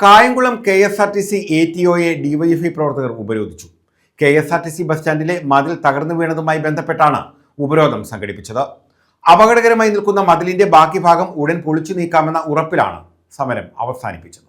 Kayamkulam KSRTC ATOയെ DYFI പ്രവർത്തകർ ഉപരോധിച്ചു. KSRTC bus സ്റ്റാൻഡിലെ മതിൽ തകർന്നു വീണതുമായി ബന്ധപ്പെട്ടാണ് ഉപരോധം സംഘടിപ്പിച്ചത്. അപകടകരമായി നിൽക്കുന്ന മതിലിന്റെ ബാക്കി ഭാഗം ഉടൻ പൊളിച്ചു നീക്കാമെന്ന ഉറപ്പിലാണ് സമരം അവസാനിപ്പിച്ചത്.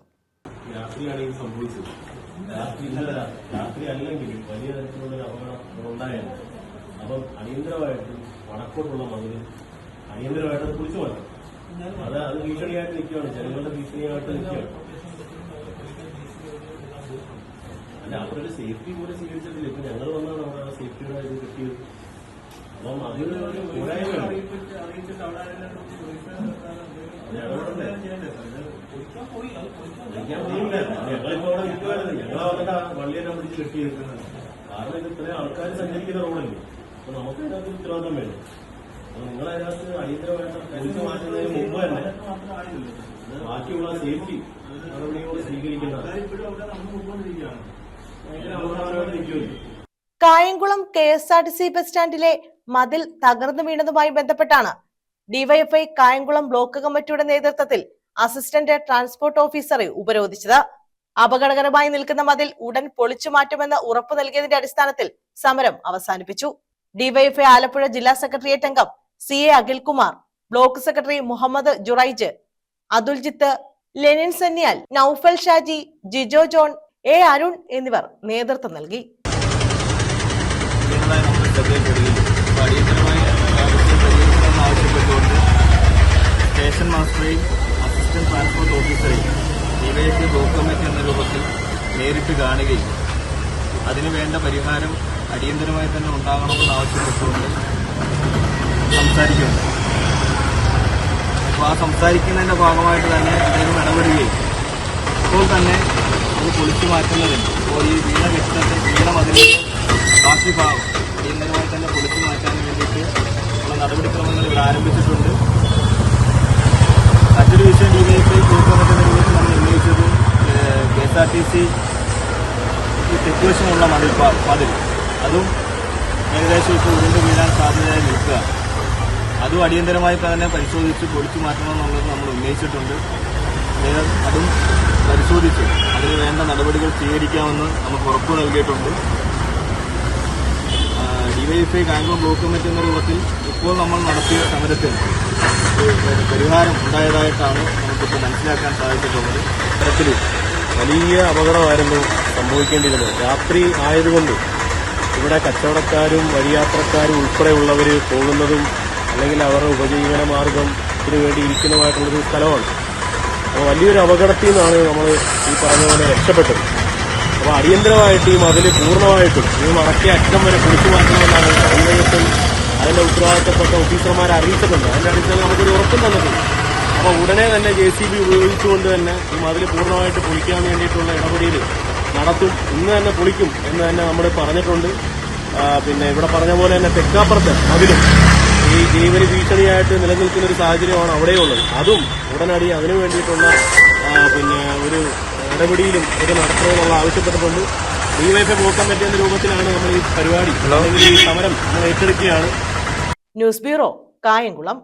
അവരുടെ സേഫ്റ്റി കൂടെ സ്വീകരിച്ചിട്ടില്ല. ഇപ്പൊ ഞങ്ങൾ വന്നാണ് അവിടെ ആ സേഫ്റ്റിയുടെ ഇത് കിട്ടിയത്. അപ്പം അതിന് ഒരു പോരായ്മയാണ്. ഞങ്ങളിപ്പോ അവിടെ നിൽക്കുമായിരുന്നു. ഞങ്ങൾ വന്നിട്ട് ആ വള്ളിയെല്ലാം പിടിച്ച് കെട്ടിയിരിക്കുന്നത്. കാരണം ഇത് ഇത്രയും ആൾക്കാർ സഞ്ചരിക്കുന്ന റോഡല്ലേ. അപ്പൊ നമുക്ക് അതിനകത്ത് ഉത്തരവാദിത്തം വേണം. അപ്പൊ നിങ്ങളതിനകത്ത് അടിയന്തരമായിട്ട് പൊളിച്ചു മാറ്റുന്നതിന് മുമ്പ് തന്നെ ബാക്കിയുള്ള സേഫ്റ്റി നടപടിയോട് സ്വീകരിക്കുന്നതാണ്. കായംകുളം KSRTC ബസ് സ്റ്റാൻഡിലെ മതിൽ തകർന്നു വീണതുമായി ബന്ധപ്പെട്ടാണ് ഡിവൈഎഫ്ഐ കായംകുളം ബ്ലോക്ക് കമ്മിറ്റിയുടെ നേതൃത്വത്തിൽ അസിസ്റ്റന്റ് ട്രാൻസ്പോർട്ട് ഓഫീസറെ ഉപരോധിച്ചത്. അപകടകരമായി നിൽക്കുന്ന മതിൽ ഉടൻ പൊളിച്ചു മാറ്റുമെന്ന് ഉറപ്പു നൽകിയതിന്റെ അടിസ്ഥാനത്തിൽ സമരം അവസാനിപ്പിച്ചു. ഡിവൈഎഫ്ഐ ആലപ്പുഴ ജില്ലാ സെക്രട്ടേറിയറ്റ് അംഗം CA Akhilkumar, block secretary Muhammad Juraij, Athuljith, Lenin Sanyal, Naufal Shaji, Jijo John, A Arun എന്നിവർ നേതൃത്വം നൽകി. സ്റ്റേഷൻ മാസ്റ്ററെയും അസിസ്റ്റന്റ് ട്രാൻസ്പോർട്ട് ഓഫീസറെയും ഡിവൈഎഫ്ഐ ബ്ലോക്ക് കമ്മിറ്റി എന്ന രൂപത്തിൽ നേരിട്ട് കാണുകയും അതിനുവേണ്ട പരിഹാരം അടിയന്തരമായി തന്നെ ഉണ്ടാകണമെന്ന് ആവശ്യപ്പെട്ടുകൊണ്ട് സംസാരിക്കുന്നു. അപ്പോൾ ആ സംസാരിക്കുന്നതിന്റെ ഭാഗമായിട്ട് തന്നെ അദ്ദേഹം ഇടപെടുകയും ഇപ്പോൾ തന്നെ അത് പൊളിച്ചു മാറ്റുന്നതിന് ഇപ്പോൾ ഈ വീണ മതിലിന്റെ ബാക്കി ഭാഗം അടിയന്തരമായി തന്നെ പൊളിച്ചു മാറ്റാൻ വേണ്ടിയിട്ട് ഉള്ള നടപടിക്രമങ്ങൾ ഇവിടെ ആരംഭിച്ചിട്ടുണ്ട്. മറ്റൊരു വിഷയം ഡിവൈഎഫ്ഐ ബ്ലോക്ക് കമ്മിറ്റിയുടെ രൂപത്തിൽ നമ്മൾ ഉന്നയിച്ചത് KSRTC തെക്കുവശമുള്ള മതിൽ അതും ഏകദേശം ഇപ്പോൾ ഉരുണ്ട് വീഴാൻ സാധ്യതയായി നിൽക്കുക. അതും അടിയന്തരമായി തന്നെ പരിശോധിച്ച് പൊളിച്ചു മാറ്റണമെന്നുള്ളത് നമ്മൾ ഉന്നയിച്ചിട്ടുണ്ട്. അതും പരിശോധിച്ച് അതിന് വേണ്ട നടപടികൾ സ്വീകരിക്കാമെന്ന് നമുക്ക് ഉറപ്പ് നൽകിയിട്ടുണ്ട്. ഡിവൈഎഫ്ഐ കായംകുളം ബ്ലോക്ക് കമ്മിറ്റി എന്ന രൂപത്തിൽ ഇപ്പോൾ നമ്മൾ നടത്തിയ സമരത്തിൽ പരിഹാരം ഉണ്ടായതായിട്ടാണ് നമുക്കിപ്പോൾ മനസ്സിലാക്കാൻ സാധിച്ചിട്ടുള്ളത്. തരത്തിൽ വലിയ അപകടമായിരുന്നു സംഭവിക്കേണ്ടിയിരുന്നത്. രാത്രി ആയതുകൊണ്ട് ഇവിടെ കച്ചവടക്കാരും വഴിയാത്രക്കാരും ഉൾപ്പെടെയുള്ളവർ പോകുന്നതും അല്ലെങ്കിൽ അവരുടെ ഉപജീവന മാർഗത്തിന് വേണ്ടി ഇരിക്കുന്നതുമായിട്ടുള്ളൊരു സ്ഥലമാണ്. അപ്പോൾ വലിയൊരു അപകടത്തിൽ നിന്നാണ് നമ്മൾ ഈ പറഞ്ഞ പോലെ രക്ഷപ്പെട്ടത്. അപ്പോൾ അടിയന്തരമായിട്ട് ഈ മതിൽ പൂർണ്ണമായിട്ടും ഈ മടക്കിയ അറ്റം വരെ പൊളിച്ചു മാറ്റണമെന്നാണ് ഡിവൈഎഫ്ഐ അതിന്റെ ഉത്തരവാദിത്തപ്പെട്ട ഓഫീസർമാരെ അറിയിച്ചിട്ടുണ്ട്. അതിന്റെ അടിസ്ഥാനത്തിൽ നമുക്കൊരു ഉറപ്പും തന്നിട്ടുണ്ട്. അപ്പോൾ ഉടനെ തന്നെ JCB ഉപയോഗിച്ചുകൊണ്ട് തന്നെ ഈ മതിൽ പൂർണ്ണമായിട്ട് പൊളിക്കാൻ വേണ്ടിയിട്ടുള്ള ഇടപെടൽ നടത്തും. ഇന്ന് തന്നെ പൊളിക്കും എന്ന് തന്നെ നമ്മൾ പറഞ്ഞിട്ടുണ്ട്. പിന്നെ ഇവിടെ പറഞ്ഞ പോലെ തന്നെ തെക്കാപ്പുറത്ത് മതിലും ഈ ജീവന് ഭീഷണിയായിട്ട് നിലനിൽക്കുന്ന ഒരു സാഹചര്യമാണ് അവിടെയുള്ളത്. അതും ഉടനടി അതിനു വേണ്ടിയിട്ടുള്ള ഒരു ഇടപെടലും ഒരു നടത്തണമെന്നുള്ള ആവശ്യപ്പെട്ടിട്ടുണ്ട്. ഡിവൈഎഫ്ഐ ബ്ലോക്ക് കമ്മിറ്റി എന്ന രൂപത്തിലാണ് നമ്മൾ ഈ പരിപാടി അല്ലെങ്കിൽ ഈ സമരം നമ്മൾ ഏറ്റെടുക്കുകയാണ്. News bureau, Kayamkulam.